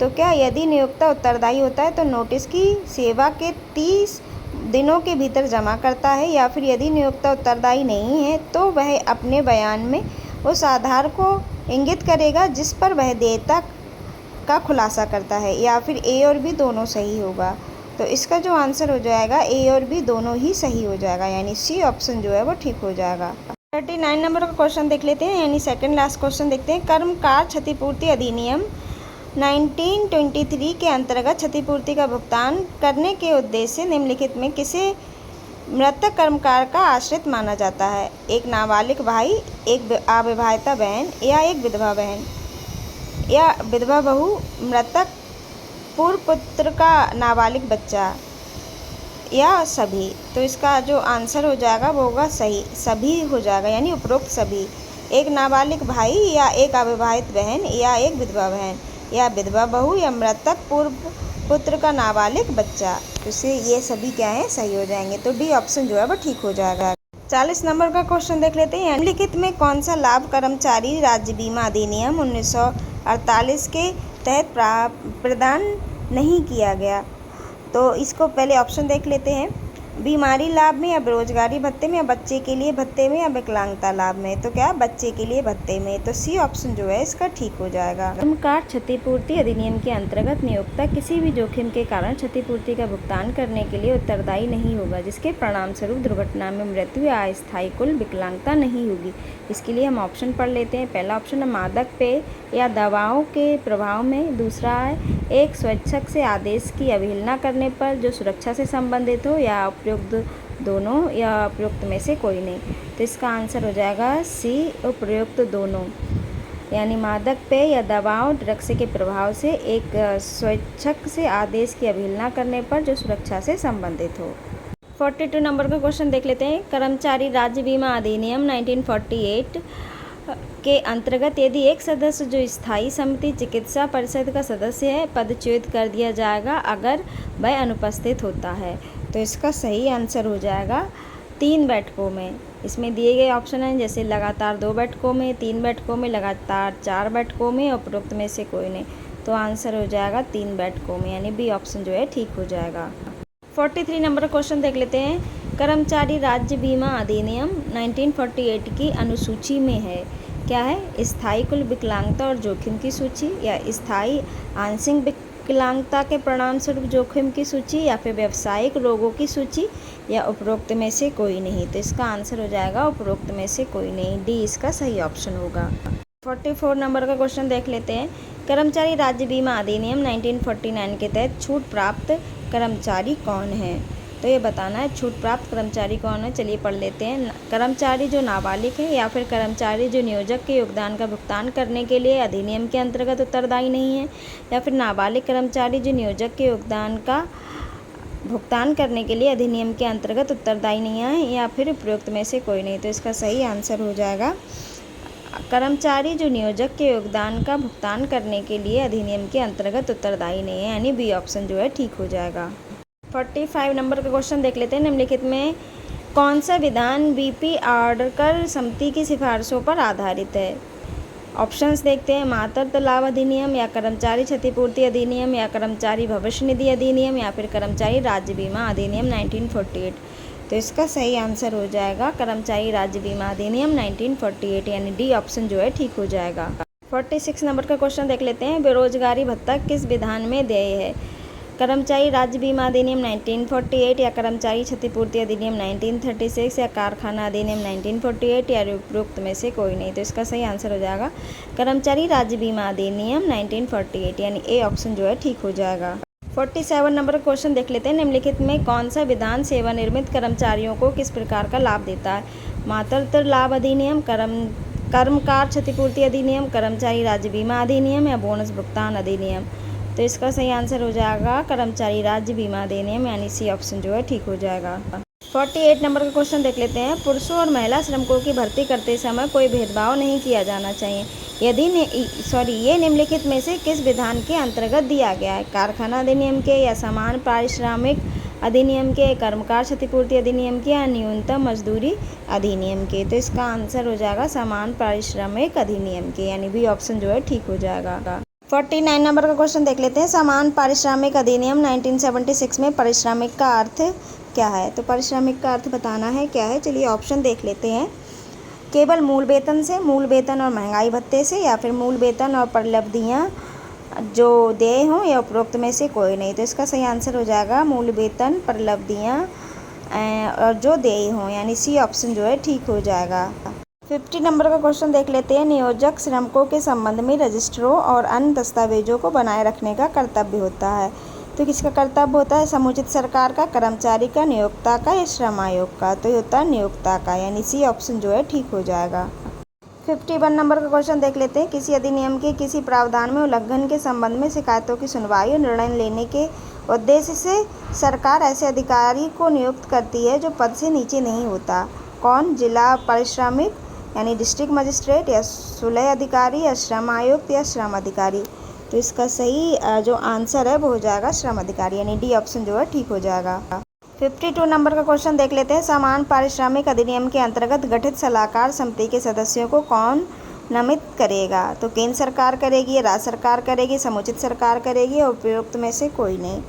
तो क्या यदि नियोक्ता उत्तरदायी होता है तो नोटिस की सेवा के 30 दिनों के भीतर जमा करता है, या फिर यदि नियोक्ता उत्तरदायी नहीं है तो वह अपने बयान में उस आधार को इंगित करेगा जिस पर वह देयता का खुलासा करता है, या फिर ए और बी दोनों सही होगा। तो इसका जो आंसर हो जाएगा ए और बी दोनों ही सही हो जाएगा, यानी सी ऑप्शन जो है वो ठीक हो जाएगा। 39 नंबर का क्वेश्चन देख लेते हैं, यानी सेकंड लास्ट क्वेश्चन देखते हैं। कर्मकार क्षतिपूर्ति अधिनियम 1923 के अंतर्गत क्षतिपूर्ति का भुगतान करने के उद्देश्य से निम्नलिखित में किसे मृतक कर्मकार का आश्रित माना जाता है? एक नाबालिग भाई, एक अविवाहिता बहन, या एक विधवा बहन या विधवा बहू, मृतक पूर्व पुत्र का नाबालिग बच्चा, या सभी। तो इसका जो आंसर हो जाएगा वो होगा सही, सभी हो जाएगा, यानी उपरोक्त सभी। एक नाबालिग भाई या एक अविवाहित बहन या एक विधवा बहन या विधवा बहू या मृतक पूर्व पुत्र का नाबालिग बच्चा, तो इससे ये सभी क्या है सही हो जाएंगे। तो डी ऑप्शन जो है वो ठीक हो जाएगा। 40 नंबर का क्वेश्चन देख लेते हैं। निम्नलिखित में कौन सा लाभ कर्मचारी राज्य बीमा अधिनियम 1948 के तहत प्रदान नहीं किया गया? तो इसको पहले ऑप्शन देख लेते हैं। बीमारी लाभ में, या बेरोजगारी भत्ते में, या बच्चे के लिए भत्ते में, या विकलांगता लाभ में। तो क्या बच्चे के लिए भत्ते में, तो सी ऑप्शन जो है इसका ठीक हो जाएगा। कर्मकार क्षतिपूर्ति अधिनियम के अंतर्गत नियोक्ता किसी भी जोखिम के कारण क्षतिपूर्ति का भुगतान करने के लिए उत्तरदायी नहीं होगा जिसके परिणाम स्वरूप दुर्घटना में मृत्यु या अस्थायी कुल विकलांगता नहीं होगी। इसके लिए हम ऑप्शन पढ़ लेते हैं। पहला ऑप्शन है मादक पेय या दवाओं के प्रभाव में। दूसरा है एक स्वेच्छक से आदेश की अवहेलना करने पर जो सुरक्षा से संबंधित हो, या उपयुक्त दोनों, या उपयुक्त में से कोई नहीं। तो इसका आंसर हो जाएगा सी, उपयुक्त दोनों, यानी मादक पेय या दवाओं ड्रग्स के प्रभाव से एक स्वेच्छक से आदेश की अवहेलना करने पर जो सुरक्षा से संबंधित हो। 42 नंबर का क्वेश्चन देख लेते हैं। कर्मचारी राज्य बीमा अधिनियम 1948 के अंतर्गत यदि एक सदस्य जो स्थायी समिति चिकित्सा परिषद का सदस्य है पदच्युत कर दिया जाएगा अगर वह अनुपस्थित होता है। तो इसका सही आंसर हो जाएगा 3 बैठकों में। इसमें दिए गए ऑप्शन हैं जैसे लगातार 2 बैठकों में, 3 बैठकों में, लगातार 4 बैठकों में, उपरोक्त में से कोई नहीं। तो आंसर हो जाएगा 3 बैठकों में, यानी बी ऑप्शन जो है ठीक हो जाएगा। 43 नंबर क्वेश्चन देख लेते हैं। कर्मचारी राज्य बीमा अधिनियम 1948 की अनुसूची में है, क्या है? स्थायी कुल विकलांगता और जोखिम की सूची, या स्थायी आंशिक विकलांगता के परिणाम स्वरूप जोखिम की सूची, या फिर व्यावसायिक रोगों की सूची, या उपरोक्त में से कोई नहीं। तो इसका आंसर हो जाएगा उपरोक्त में से कोई नहीं, डी इसका सही ऑप्शन होगा। 44 नंबर का क्वेश्चन देख लेते हैं। कर्मचारी राज्य बीमा अधिनियम 1949 के तहत छूट प्राप्त कर्मचारी कौन है? तो ये बताना है छूट प्राप्त कर्मचारी कौन है। चलिए पढ़ लेते हैं। कर्मचारी जो नाबालिग है, या फिर कर्मचारी जो नियोजक के योगदान का भुगतान करने के लिए अधिनियम के अंतर्गत उत्तरदायी नहीं है, या फिर नाबालिग कर्मचारी जो नियोजक के योगदान का भुगतान करने के लिए अधिनियम के अंतर्गत उत्तरदायी नहीं है, या फिर उपयुक्त में से कोई नहीं। तो इसका सही आंसर हो जाएगा कर्मचारी जो नियोजक के योगदान का भुगतान करने के लिए अधिनियम के अंतर्गत उत्तरदायी नहीं है, यानी बी ऑप्शन जो है ठीक हो जाएगा। 45 नंबर का क्वेश्चन देख लेते हैं। निम्नलिखित में कौन सा विधान बीपी आर्डकर समिति की सिफारिशों पर आधारित है? ऑप्शंस देखते हैं। मातृत्व लाभ अधिनियम, या कर्मचारी क्षतिपूर्ति अधिनियम, या कर्मचारी भविष्य निधि अधिनियम, या फिर कर्मचारी राज्य बीमा अधिनियम 1948। तो इसका सही आंसर हो जाएगा कर्मचारी राज्य बीमा अधिनियम 1948, यानी डी ऑप्शन जो है ठीक हो जाएगा। 46 नंबर का क्वेश्चन देख लेते हैं। बेरोजगारी भत्ता किस विधान में देय है? कर्मचारी राज्य बीमा अधिनियम 1948, या कर्मचारी क्षतिपूर्ति अधिनियम 1936, या कारखाना अधिनियम 1948, या उपयुक्त में से कोई नहीं। तो इसका सही आंसर हो जाएगा कर्मचारी राज्य बीमा अधिनियम 1948, यानी ए ऑप्शन जो है ठीक हो जाएगा। 47 नंबर का क्वेश्चन देख लेते हैं। निम्नलिखित में कौन सा विधान सेवानिवृत्त कर्मचारियों को किस प्रकार का लाभ देता है? मातृत्व लाभ अधिनियम, कर्मकार क्षतिपूर्ति अधिनियम, कर्मचारी राज्य बीमा अधिनियम, या बोनस भुगतान अधिनियम। तो इसका सही आंसर हो जाएगा कर्मचारी राज्य बीमा अधिनियम, यानी सी ऑप्शन जो है ठीक हो जाएगा। 48 नंबर का क्वेश्चन देख लेते हैं। पुरुषों और महिला श्रमिकों की भर्ती करते समय कोई भेदभाव नहीं किया जाना चाहिए। ये निम्नलिखित में से किस विधान के अंतर्गत दिया गया है? कारखाना अधिनियम के, या समान पारिश्रमिक अधिनियम के, कर्मकार क्षतिपूर्ति अधिनियम के, या न्यूनतम मजदूरी अधिनियम के? तो इसका आंसर हो जाएगा समान पारिश्रमिक अधिनियम के, यानी बी ऑप्शन जो है ठीक हो जाएगा। 49 नंबर का क्वेश्चन देख लेते हैं। समान पारिश्रमिक अधिनियम 1976 में पारिश्रमिक का अर्थ क्या है? तो पारिश्रमिक का अर्थ बताना है क्या है। चलिए ऑप्शन देख लेते हैं। केवल मूल वेतन से, मूल वेतन और महंगाई भत्ते से, या फिर मूल वेतन और प्रलब्धियाँ जो देय हों, या उपरोक्त में से कोई नहीं। तो इसका सही आंसर हो जाएगा मूल वेतन, प्रलब्धियाँ और जो देय हों, यानी सी ऑप्शन जो है ठीक हो जाएगा। 50 नंबर का क्वेश्चन देख लेते हैं। नियोजक श्रमिकों के संबंध में रजिस्टरों और अन्य दस्तावेजों को बनाए रखने का कर्तव्य होता है। तो किसका कर्तव्य होता है? समुचित सरकार का, कर्मचारी का, नियोक्ता का, या श्रम आयोग का? तो ये होता है नियोक्ता का, यानी सी ऑप्शन जो है ठीक हो जाएगा। 51 नंबर का क्वेश्चन देख लेते हैं। किसी अधिनियम के किसी प्रावधान में उल्लंघन के संबंध में शिकायतों की सुनवाई और निर्णय लेने के उद्देश्य से सरकार ऐसे अधिकारी को नियुक्त करती है जो पद से नीचे नहीं होता। कौन? जिला पारिश्रमिक यानी डिस्ट्रिक्ट मजिस्ट्रेट, या सुलह अधिकारी, या श्रम आयुक्त, या श्रम अधिकारी? तो इसका सही जो आंसर है वो हो जाएगा श्रम अधिकारी, यानी डी ऑप्शन जो है ठीक हो जाएगा। 52 नंबर का क्वेश्चन देख लेते हैं। समान पारिश्रमिक अधिनियम के अंतर्गत गठित सलाहकार समिति के सदस्यों को कौन नामित करेगा? तो केंद्र सरकार करेगी, राज्य सरकार करेगी, समुचित सरकार करेगी, और उपयुक्त में से कोई नहीं।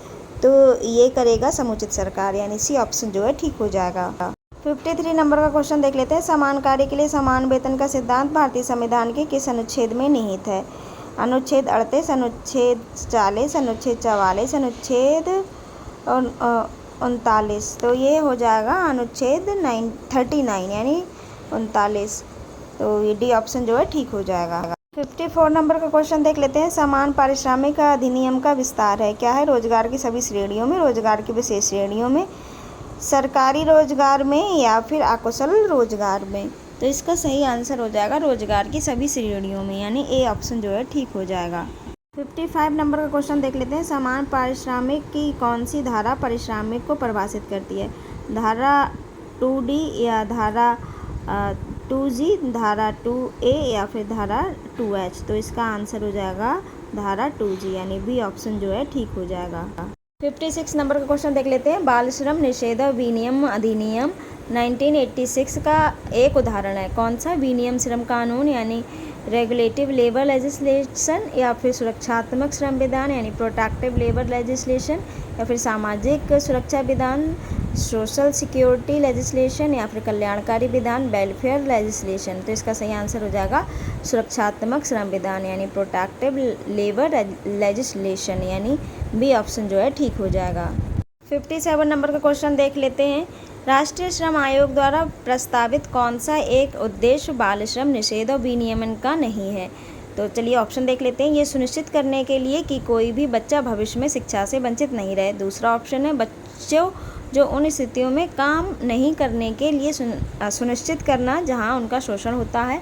तो ये करेगा समुचित सरकार, यानी सी ऑप्शन जो है ठीक हो जाएगा। 53 नंबर का क्वेश्चन देख लेते हैं। समान कार्य के लिए समान वेतन का सिद्धांत भारतीय संविधान के किस अनुच्छेद में निहित है? अनुच्छेद 38, अनुच्छेद 40, अनुच्छेद 44, अनुच्छेद 39। तो ये हो जाएगा अनुच्छेद 39 यानी 39। तो ये डी ऑप्शन जो है ठीक हो जाएगा। 54 नंबर का क्वेश्चन देख लेते हैं। समान पारिश्रमिक अधिनियम का विस्तार है क्या है? रोजगार की सभी श्रेणियों में, रोजगार की विशेष श्रेणियों में, सरकारी रोजगार में, या फिर अकुशल रोजगार में? तो इसका सही आंसर हो जाएगा रोजगार की सभी श्रेणियों में, यानी ए ऑप्शन जो है ठीक हो जाएगा। 55 नंबर का क्वेश्चन देख लेते हैं। समान पारिश्रमिक की कौन सी धारा पारिश्रमिक को परिभाषित करती है? धारा 2D, या धारा 2G, धारा 2A, या फिर धारा 2H? तो इसका आंसर हो जाएगा धारा 2G, यानी बी ऑप्शन जो है ठीक हो जाएगा। 56 नंबर का क्वेश्चन देख लेते हैं। बाल श्रम निषेध विनियम अधिनियम 1986 का एक उदाहरण है। कौन सा? विनियम श्रम कानून यानी रेगुलेटिव लेबर लेजिस्लेशन, या फिर सुरक्षात्मक श्रम विधान यानी प्रोटेक्टिव लेबर लेजिस्लेशन, या फिर सामाजिक सुरक्षा विधान सोशल सिक्योरिटी लेजिस्लेशन, या फिर कल्याणकारी विधान वेलफेयर लेजिस्लेशन? तो इसका सही आंसर हो जाएगा सुरक्षात्मक श्रम विधान यानी प्रोटेक्टिव लेबर लेजिस्लेशन, यानी बी ऑप्शन जो है ठीक हो जाएगा। 57 नंबर का क्वेश्चन देख लेते हैं। राष्ट्रीय श्रम आयोग द्वारा प्रस्तावित कौन सा एक उद्देश्य बाल श्रम निषेध और विनियमन का नहीं है? तो चलिए ऑप्शन देख लेते हैं। ये सुनिश्चित करने के लिए कि कोई भी बच्चा भविष्य में शिक्षा से वंचित नहीं रहे। दूसरा ऑप्शन है बच्चों जो उन स्थितियों में काम नहीं करने के लिए सुनिश्चित करना जहां उनका शोषण होता है।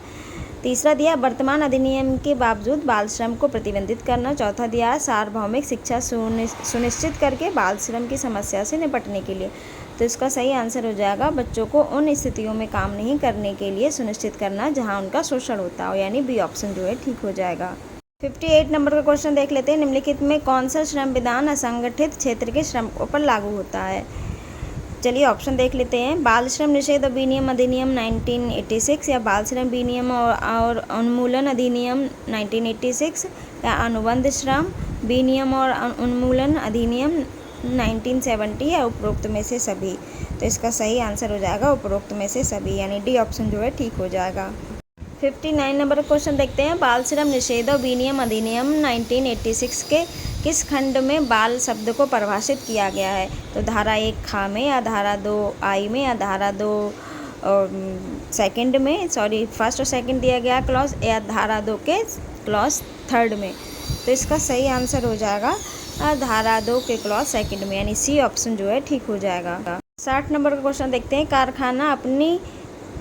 तीसरा दिया वर्तमान अधिनियम के बावजूद बाल श्रम को प्रतिबंधित करना। चौथा दिया सार्वभौमिक शिक्षा सुनिश्चित करके बाल श्रम की समस्या से निपटने के लिए। तो इसका सही आंसर हो जाएगा बच्चों को उन स्थितियों में काम नहीं करने के लिए सुनिश्चित करना जहां उनका शोषण होता हो, यानी बी ऑप्शन जो है ठीक हो जाएगा। 58 नंबर का क्वेश्चन देख लेते हैं। निम्नलिखित में कौन सा श्रम विधान असंगठित क्षेत्र के श्रमिकों पर लागू होता है? चलिए ऑप्शन देख लेते हैं। बाल श्रम निषेध और विनियम अधिनियम 1986, या बाल श्रम विनियम और उन्मूलन अधिनियम 1986, या अनुबंध श्रम विनियम और उन्मूलन अधिनियम 1970, या उपरोक्त में से सभी? तो इसका सही आंसर हो जाएगा उपरोक्त में से सभी, यानी डी ऑप्शन जो है ठीक हो जाएगा। 59 नंबर का क्वेश्चन देखते हैं। बाल श्रम निषेध और विनियम अधिनियम 1986 के किस खंड में बाल शब्द को परिभाषित किया गया है? तो धारा 1 खा में, या धारा 2 आई में, या धारा 2 सेकंड में, फर्स्ट और सेकंड दिया गया क्लॉज, या धारा 2 के क्लॉज 3 में? तो इसका सही आंसर हो जाएगा धारा 2 के क्लॉज सेकंड में, यानी सी ऑप्शन जो है ठीक हो जाएगा। 60 नंबर का क्वेश्चन देखते हैं। कारखाना अपनी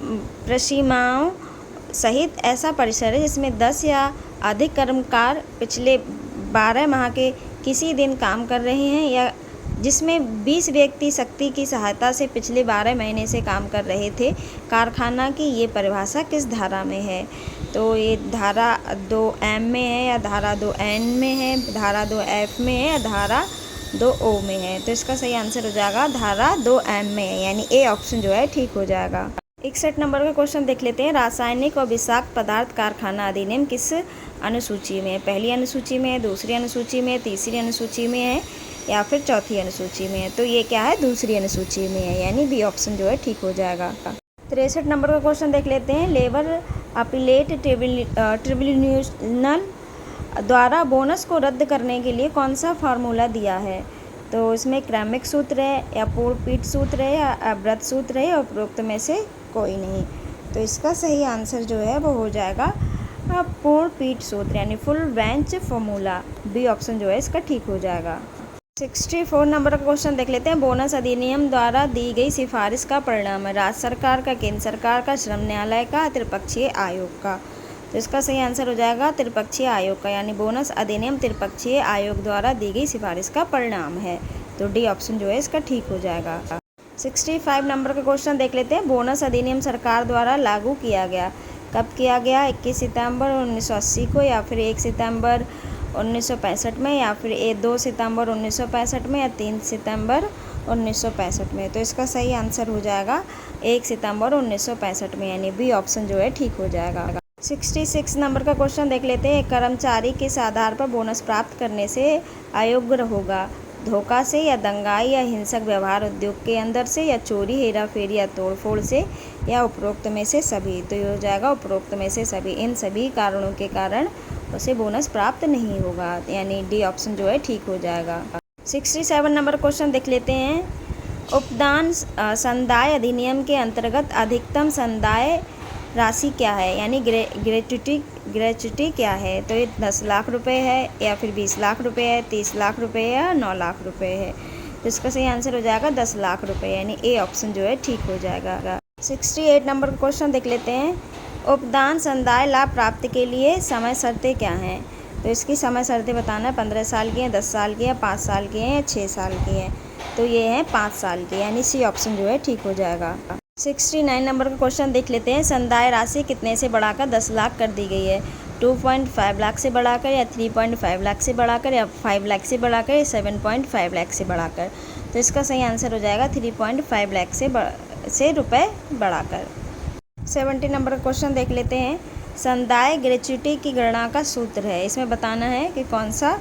परिसीमाओं सहित ऐसा परिसर है जिसमें 10 या अधिक कर्मकार पिछले 12 माह के किसी दिन काम कर रहे हैं, या जिसमें 20 व्यक्ति शक्ति की सहायता से पिछले 12 महीने से काम कर रहे थे। कारखाना की ये परिभाषा किस धारा में है? तो ये धारा 2M में है या धारा 2N में है, धारा 2F में है या धारा 2O में है? तो इसका सही आंसर हो जाएगा धारा 2M में है, यानी ए ऑप्शन जो है ठीक हो जाएगा। 61 नंबर का क्वेश्चन देख लेते हैं। रासायनिक और विषाक्त पदार्थ कारखाना अधिनियम किस अनुसूची में है? पहली अनुसूची में है, दूसरी अनुसूची में है, तीसरी अनुसूची में है या फिर चौथी अनुसूची में है? तो ये क्या है? दूसरी अनुसूची में है, यानी बी ऑप्शन जो है ठीक हो जाएगा। 63 नंबर का क्वेश्चन देख लेते हैं। लेबर अपीलेट ट्रिब्यूनल द्वारा बोनस को रद्द करने के लिए कौन सा फार्मूला दिया है? तो इसमें क्रमिक सूत्र है या पूर्णपीठ सूत्र है या अवृत सूत्र है या उपरोक्त में से कोई नहीं? तो इसका सही आंसर जो है वो हो जाएगा पूर्णपीठ सूत्र, यानी full bench formula. B option जो है इसका ठीक हो जाएगा। 64 नंबर का क्वेश्चन देख लेते हैं। बोनस अधिनियम द्वारा दी गई सिफारिश का परिणाम है राज्य सरकार का, केंद्र सरकार का, श्रम न्यायालय का, त्रिपक्षीय आयोग का? तो इसका सही आंसर हो जाएगा त्रिपक्षीय आयोग का, यानी बोनस अधिनियम त्रिपक्षीय आयोग द्वारा दी गई सिफारिश का परिणाम है। तो डी ऑप्शन जो है इसका ठीक हो जाएगा। 65 नंबर का क्वेश्चन देख लेते हैं। बोनस अधिनियम सरकार द्वारा लागू किया गया, कब किया गया? 21 सितंबर 1980 को, या फिर 1 सितंबर 1965 में, या फिर 2 सितंबर 1965 में, या 3 सितंबर 1965 में? तो इसका सही आंसर हो जाएगा 1 सितंबर 1965 में, यानी बी ऑप्शन जो है ठीक हो जाएगा। 66 नंबर का क्वेश्चन देख लेते हैं। कर्मचारी किस आधार पर बोनस प्राप्त करने से अयोग्य होगा? धोखा से या दंगाई या हिंसक व्यवहार उद्योग के अंदर से, या चोरी हेराफेरी या तोड़फोड़ से, या उपरोक्त में से सभी? तो ये हो जाएगा उपरोक्त में से सभी। इन सभी कारणों के कारण उसे बोनस प्राप्त नहीं होगा, यानी डी ऑप्शन जो है ठीक हो जाएगा। 67 नंबर क्वेश्चन देख लेते हैं। उपदान संदाय अधिनियम के अंतर्गत अधिकतम संदाय राशि क्या है, यानी ग्रेच्युटी क्या है? तो ये 10 लाख रुपए है या फिर 20 लाख रुपए है, 30 लाख रुपए है या 9 लाख रुपए है? तो इसका सही आंसर हो जाएगा 10 लाख रुपए, यानी ए ऑप्शन जो है ठीक हो जाएगा। 68 नंबर का क्वेश्चन देख लेते हैं। उपदान संदाय लाभ प्राप्ति के लिए समय शर्तें क्या हैं? तो इसकी समय शर्तें बताना है। 15 साल की हैं, 10 साल की हैं, 5 साल की हैं या 6 साल की हैं? तो ये हैं 5 साल की, यानी सी ऑप्शन जो है ठीक हो जाएगा। 69 नंबर का क्वेश्चन देख लेते हैं। संदाय राशि कितने से बढ़ाकर 10 लाख कर दी गई है? 2.5 लाख से बढ़ाकर, या 3.5 लाख से बढ़ाकर, या 5 लाख से बढ़ाकर, या 7.5 लाख से बढ़ाकर? तो इसका सही आंसर हो जाएगा 3.5 लाख से रुपए बढ़ाकर। 70 नंबर का क्वेश्चन देख लेते हैं। संदाय ग्रेच्युटी की गणना का सूत्र है, इसमें बताना है कि कौन सा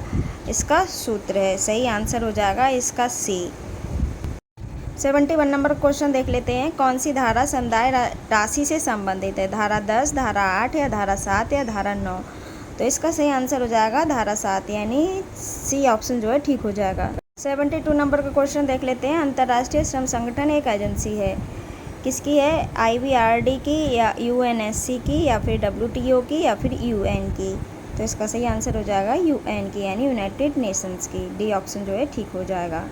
इसका सूत्र है। सही आंसर हो जाएगा इसका सी। 71 नंबर क्वेश्चन देख लेते हैं। कौन सी धारा संदाय राशि से संबंधित है? धारा 10, धारा 8 या धारा 7 या धारा 9? तो इसका सही आंसर हो जाएगा धारा 7, यानी सी ऑप्शन जो है ठीक हो जाएगा। 72 नंबर का क्वेश्चन देख लेते हैं। अंतर्राष्ट्रीय श्रम संगठन एक एजेंसी है, किसकी है? IBRD की, या UNSC की, या फिर WTO की, या फिर UN की? तो इसका सही आंसर हो जाएगा UN की, यानी यूनाइटेड नेशंस की। डी ऑप्शन जो है ठीक हो जाएगा।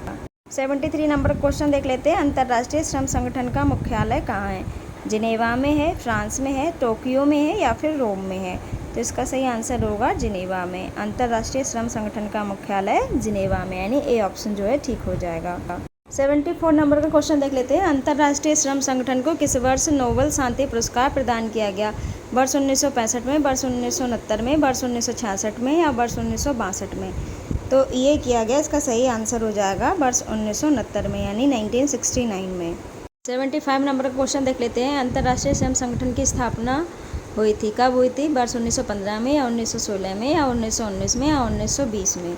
73 नंबर क्वेश्चन देख लेते हैं। अंतर्राष्ट्रीय श्रम संगठन का मुख्यालय कहाँ है? जिनेवा में है, फ्रांस में है, टोक्यो में है या फिर रोम में है? तो इसका सही आंसर होगा जिनेवा में। अंतर्राष्ट्रीय श्रम संगठन का मुख्यालय जिनेवा में, यानी ए ऑप्शन जो है ठीक हो जाएगा। 74 नंबर का क्वेश्चन देख लेते हैं। अंतर्राष्ट्रीय श्रम संगठन को किस वर्ष नोबेल शांति पुरस्कार प्रदान किया गया? वर्ष 1965 में, वर्ष 1969 में, वर्ष 1966 में या वर्ष 1962 में? तो ये किया गया, इसका सही आंसर हो जाएगा वर्ष 1969 में, यानी 1969 में। 75 नंबर का क्वेश्चन देख लेते हैं। अंतर्राष्ट्रीय श्रम संगठन की स्थापना हुई थी, कब हुई थी? वर्ष 1915 में या 1916 में या 1919 में या 1920 में?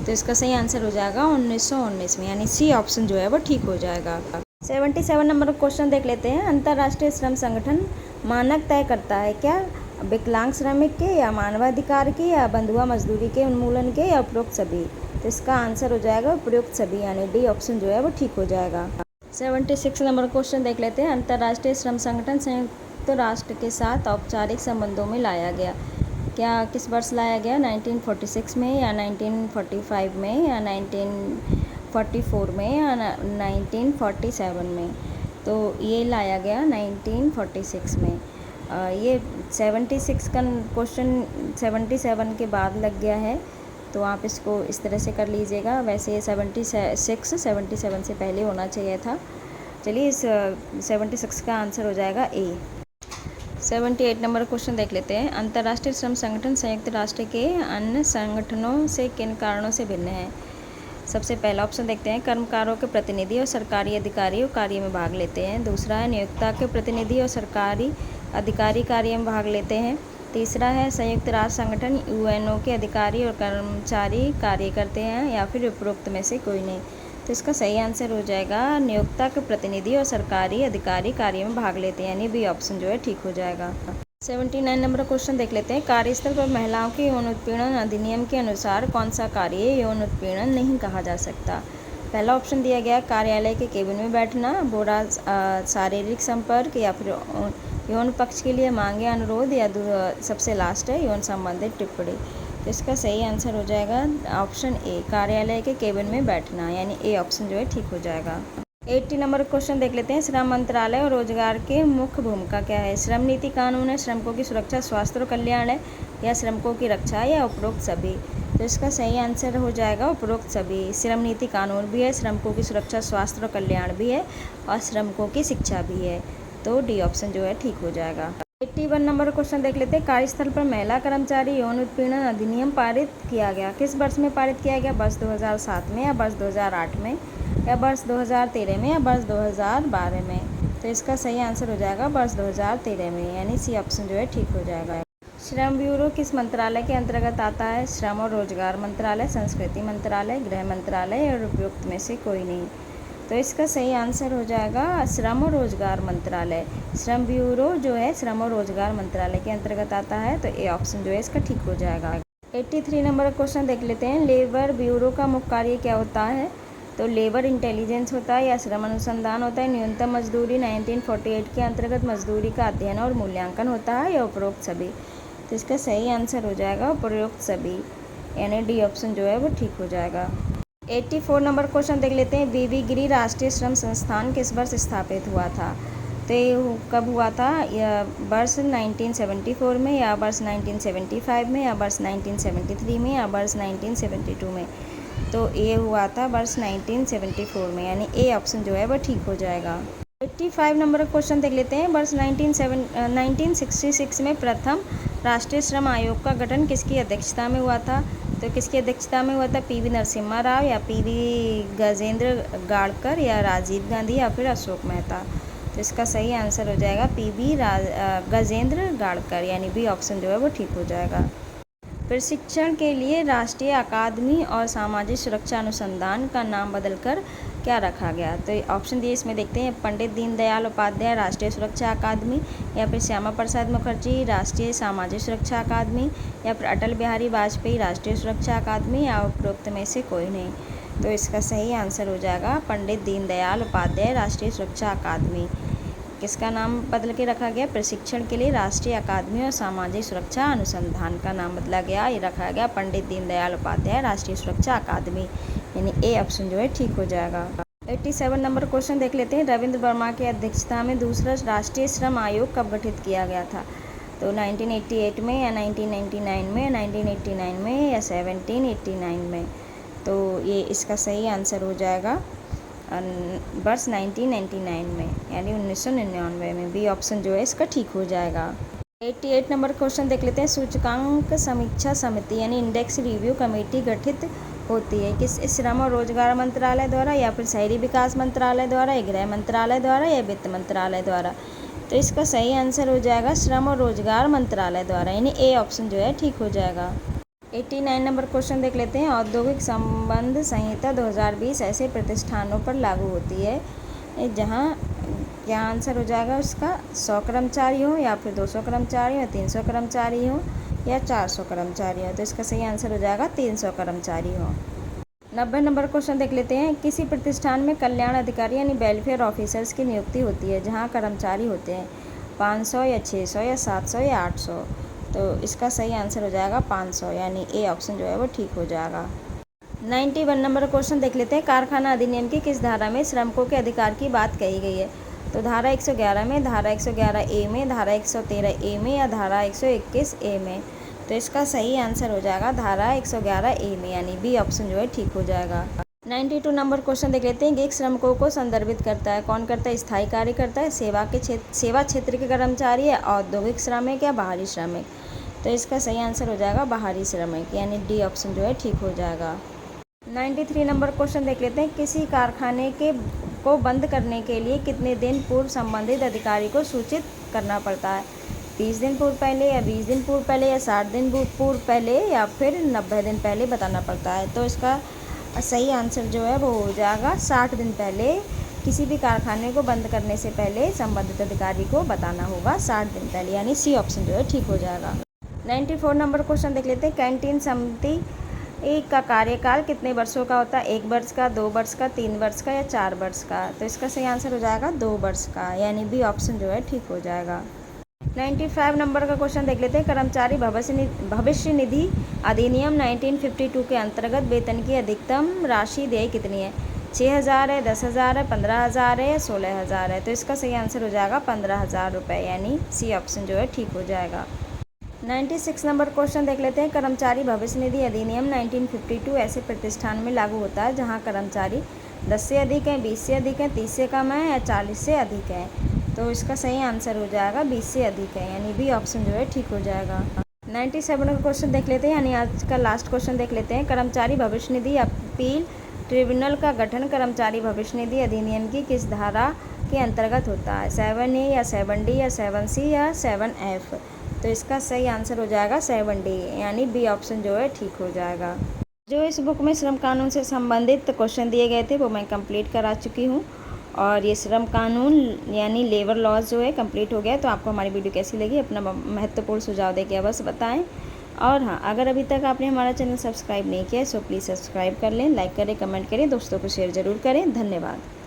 तो इसका सही आंसर हो जाएगा 1919 में, यानी सी ऑप्शन जो है वो ठीक हो जाएगा। 77 नंबर का क्वेश्चन देख लेते हैं। अंतर्राष्ट्रीय श्रम संगठन मानक तय करता है क्या? विकलांग श्रमिक के, या मानवाधिकार के, या बंधुआ मजदूरी के उन्मूलन के, या उपरोक्त सभी? तो इसका आंसर हो जाएगा उपरोक्त सभी, यानी डी ऑप्शन जो है वो ठीक हो जाएगा। 76 नंबर क्वेश्चन देख लेते हैं। अंतर्राष्ट्रीय श्रम संगठन संयुक्त राष्ट्र के साथ औपचारिक संबंधों में लाया गया, क्या किस वर्ष लाया गया? 1946 में या 1945 में या 1944 में या 1947 में? तो ये लाया गया 1946 में। ये 76 का क्वेश्चन 77 के बाद लग गया है, तो आप इसको इस तरह से कर लीजिएगा। वैसे ये 77 से पहले होना चाहिए था। चलिए इस 76 का आंसर हो जाएगा ए। 78 नंबर क्वेश्चन देख लेते हैं। अंतर्राष्ट्रीय श्रम संगठन संयुक्त राष्ट्र के अन्य संगठनों से किन कारणों से भिन्न है? सबसे पहला ऑप्शन देखते हैं, कर्मकारों के प्रतिनिधि और सरकारी अधिकारी कार्य में भाग लेते हैं। दूसरा है, नियोक्ता के प्रतिनिधि और सरकारी अधिकारी कार्य में भाग लेते हैं। तीसरा है, संयुक्त राष्ट्र संगठन यूएनओ के अधिकारी और कर्मचारी कार्य करते हैं, या फिर उपरोक्त में से कोई नहीं। तो इसका सही आंसर हो जाएगा, नियोक्ता के प्रतिनिधि और सरकारी अधिकारी कार्य में भाग लेते हैं, यानी बी ऑप्शन जो है ठीक हो जाएगा। 79 नंबर क्वेश्चन देख लेते हैं। कार्यस्थल पर महिलाओं के यौन उत्पीड़न अधिनियम के अनुसार कौन सा कार्य यौन उत्पीड़न नहीं कहा जा सकता? पहला ऑप्शन दिया गया, कार्यालय के केबिन में बैठना, बुरा शारीरिक संपर्क, या फिर यौन पक्ष के लिए मांगे अनुरोध, या सबसे लास्ट है यौन संबंधित टिप्पणी। तो इसका सही आंसर हो जाएगा ऑप्शन ए, कार्यालय के केबिन में बैठना, यानी ए ऑप्शन जो है ठीक हो जाएगा। 80 नंबर क्वेश्चन देख लेते हैं। श्रम मंत्रालय और रोजगार के मुख्य भूमिका क्या है? श्रम नीति कानून है, श्रमिकों की सुरक्षा, स्वास्थ्य और कल्याण है, या श्रमिकों की रक्षा, या उपरोक्त सभी। तो इसका सही आंसर हो जाएगा उपरोक्त सभी। श्रम नीति कानून भी है, श्रमिकों की सुरक्षा, स्वास्थ्य और कल्याण भी है, और श्रमिकों की शिक्षा भी है। तो डी ऑप्शन जो है ठीक हो जाएगा। 81 नंबर क्वेश्चन देख लेते हैं। कार्यस्थल पर महिला कर्मचारी यौन उत्पीड़न अधिनियम पारित किया गया, किस वर्ष में पारित किया गया? वर्ष 2007 में, या वर्ष 2008 में, या वर्ष 2013 में, या वर्ष 2012 में? तो इसका सही आंसर हो जाएगा वर्ष 2013 में, यानी सी ऑप्शन जो है ठीक हो जाएगा। श्रम ब्यूरो किस मंत्रालय के अंतर्गत आता है? श्रम और रोजगार मंत्रालय, संस्कृति मंत्रालय, गृह मंत्रालय, और उपयुक्त में से कोई नहीं। तो इसका सही आंसर हो जाएगा श्रम और रोजगार मंत्रालय। श्रम ब्यूरो जो है श्रम और रोजगार मंत्रालय के अंतर्गत आता है, तो ए ऑप्शन जो है इसका ठीक हो जाएगा। 83 नंबर क्वेश्चन देख लेते हैं। लेबर ब्यूरो का मुख्य कार्य क्या होता है? तो लेबर इंटेलिजेंस होता है, या श्रम अनुसंधान होता है, न्यूनतम मजदूरी 1948 के अंतर्गत मजदूरी का अध्ययन और मूल्यांकन होता है, या उपरोक्त सभी। तो इसका सही आंसर हो जाएगा उपरोक्त सभी, यानी डी ऑप्शन जो है वो ठीक हो जाएगा। 84 नंबर क्वेश्चन देख लेते हैं। बीबी गिरी राष्ट्रीय श्रम संस्थान किस वर्ष स्थापित हुआ था? तो ये कब हुआ था? वर्ष 1974 में, या वर्ष 1975 में, या वर्ष 1973 में, या वर्ष 1972 में? तो ये हुआ था वर्ष 1974 में, यानी ए ऑप्शन जो है वो ठीक हो जाएगा। 85 नंबर क्वेश्चन देख लेते हैं। वर्ष 1966 में प्रथम राष्ट्रीय श्रम आयोग का गठन किसकी अध्यक्षता में हुआ था? तो किसकी अध्यक्षता में हुआ था? पीवी नरसिम्हा राव, या पीवी गजेंद्र गाड़कर, या राजीव गांधी, या फिर अशोक मेहता? तो इसका सही आंसर हो जाएगा पीवी गजेंद्र गाड़कर, यानी बी ऑप्शन जो है वो ठीक हो जाएगा। प्रशिक्षण के लिए राष्ट्रीय अकादमी और सामाजिक सुरक्षा अनुसंधान का नाम बदलकर क्या रखा गया? तो ऑप्शन दिए इसमें देखते हैं। पंडित दीनदयाल उपाध्याय राष्ट्रीय सुरक्षा अकादमी, या फिर श्यामा प्रसाद मुखर्जी राष्ट्रीय सामाजिक सुरक्षा अकादमी, या फिर अटल बिहारी वाजपेयी राष्ट्रीय सुरक्षा अकादमी, या उपरोक्त में से कोई नहीं। तो इसका सही आंसर हो जाएगा पंडित दीनदयाल उपाध्याय राष्ट्रीय सुरक्षा अकादमी। किसका नाम बदल के रखा गया? प्रशिक्षण के लिए राष्ट्रीय अकादमी और सामाजिक सुरक्षा अनुसंधान का नाम बदला गया, ये रखा गया पंडित दीनदयाल उपाध्याय राष्ट्रीय सुरक्षा अकादमी, यानी ए ऑप्शन जो है ठीक हो जाएगा। 87 नंबर क्वेश्चन देख लेते हैं। रविंद्र वर्मा की अध्यक्षता में दूसरा राष्ट्रीय श्रम आयोग कब गठित किया गया था? तो 1988 में, या 1999 में, 1989 में, या 1789 में? तो ये इसका सही आंसर हो जाएगा वर्ष 1999 में, यानी 1999 में। बी ऑप्शन जो है इसका ठीक हो जाएगा। 88 नंबर क्वेश्चन देख लेते हैं। सूचकांक समीक्षा समिति यानी इंडेक्स रिव्यू कमेटी गठित होती है किस? श्रम और रोजगार मंत्रालय द्वारा, या फिर शहरी विकास मंत्रालय द्वारा, या गृह मंत्रालय द्वारा, या वित्त मंत्रालय द्वारा? तो इसका सही आंसर हो जाएगा श्रम और रोजगार मंत्रालय द्वारा, यानी ए ऑप्शन जो है ठीक हो जाएगा। 89 नंबर क्वेश्चन देख लेते हैं। औद्योगिक संबंध संहिता 2020 ऐसे प्रतिष्ठानों पर लागू होती है जहां क्या आंसर हो जाएगा उसका? 100 कर्मचारी हो, या फिर 200 कर्मचारी हो, या 300 कर्मचारी हो, या 400 कर्मचारी हो? तो इसका सही आंसर हो जाएगा 300 कर्मचारी हो। 90 नंबर क्वेश्चन देख लेते हैं। किसी प्रतिष्ठान में कल्याण अधिकारी यानी वेलफेयर ऑफिसर्स की नियुक्ति होती है जहां कर्मचारी होते हैं 500, या 600, या 700, या 800? तो इसका सही आंसर हो जाएगा 500, यानी ए ऑप्शन जो है वो ठीक हो जाएगा। 91 नंबर क्वेश्चन देख लेते हैं। कारखाना अधिनियम की किस धारा में श्रमिकों के अधिकार की बात कही गई है? तो धारा 111 में, धारा 111 ए में, धारा 113 ए में, या धारा 121 ए में? तो इसका सही आंसर हो जाएगा धारा 111A में, यानी बी ऑप्शन जो है ठीक हो जाएगा। 92 नंबर क्वेश्चन देख लेते हैं। एक श्रमिकों को संदर्भित करता है। कौन करता है? स्थायी कार्य करता है, सेवा क्षेत्र के कर्मचारी है, औद्योगिक श्रमिक या बाहरी श्रमिक। तो इसका सही आंसर हो जाएगा बाहरी श्रमिक, यानी डी ऑप्शन जो है ठीक हो जाएगा। 93 नंबर क्वेश्चन देख लेते हैं। किसी कारखाने को बंद करने के लिए कितने दिन पूर्व संबंधित अधिकारी को सूचित करना पड़ता है? 30 दिन पूर्व पहले, या 20 दिन पूर्व पहले, या 60 दिन पूर्व पहले, या फिर 90 दिन पहले बताना पड़ता है। तो इसका सही आंसर जो है वो हो जाएगा 60 दिन पहले। किसी भी कारखाने को बंद करने से पहले संबंधित अधिकारी को बताना होगा 60 दिन पहले, यानी सी ऑप्शन जो है ठीक हो जाएगा। 94 नंबर क्वेश्चन देख लेते हैं। कैंटीन समिति का कार्यकाल कितने वर्षों का होता है? 1 वर्ष का, 2 वर्ष का, 3 वर्ष का, या 4 वर्ष का? तो इसका सही आंसर हो जाएगा 2 वर्ष का, यानी बी ऑप्शन जो है ठीक हो जाएगा। 95 नंबर का क्वेश्चन देख लेते हैं। कर्मचारी भविष्य निधि अधिनियम 1952 के अंतर्गत वेतन की अधिकतम राशि देय कितनी है? 6,000 है, 10,000 है, 15,000 है, या 16,000 है? तो इसका सही आंसर हो जाएगा 15,000 रुपये, यानी सी ऑप्शन जो है ठीक हो जाएगा। 96 नंबर क्वेश्चन देख लेते हैं। कर्मचारी भविष्य निधि अधिनियम 1952 ऐसे प्रतिष्ठान में लागू होता है जहां कर्मचारी 10 से अधिक हैं, 20 से अधिक हैं, 30 से कम है, या 40 से अधिक है? तो इसका सही आंसर हो जाएगा 20 से अधिक है, यानी बी ऑप्शन जो है ठीक हो जाएगा। 97 का क्वेश्चन देख लेते हैं, यानी आज का लास्ट क्वेश्चन देख लेते हैं। कर्मचारी भविष्य निधि अपील ट्रिब्यूनल का गठन कर्मचारी भविष्य निधि अधिनियम की किस धारा के अंतर्गत होता है? 7A, या 7D, या 7C, या 7F? तो इसका सही आंसर हो जाएगा 7D, यानी बी ऑप्शन जो है ठीक हो जाएगा। जो इस बुक में श्रम कानून से संबंधित क्वेश्चन दिए गए थे वो मैं कंप्लीट करा चुकी हूँ, और ये श्रम कानून यानी लेबर लॉज जो है कंप्लीट हो गया। तो आपको हमारी वीडियो कैसी लगी अपना महत्वपूर्ण सुझाव देके अवश्य बताएं। और हाँ, अगर अभी तक आपने हमारा चैनल सब्सक्राइब नहीं किया है सो प्लीज़ सब्सक्राइब कर लें, लाइक करें, कमेंट करें, दोस्तों को शेयर ज़रूर करें। धन्यवाद।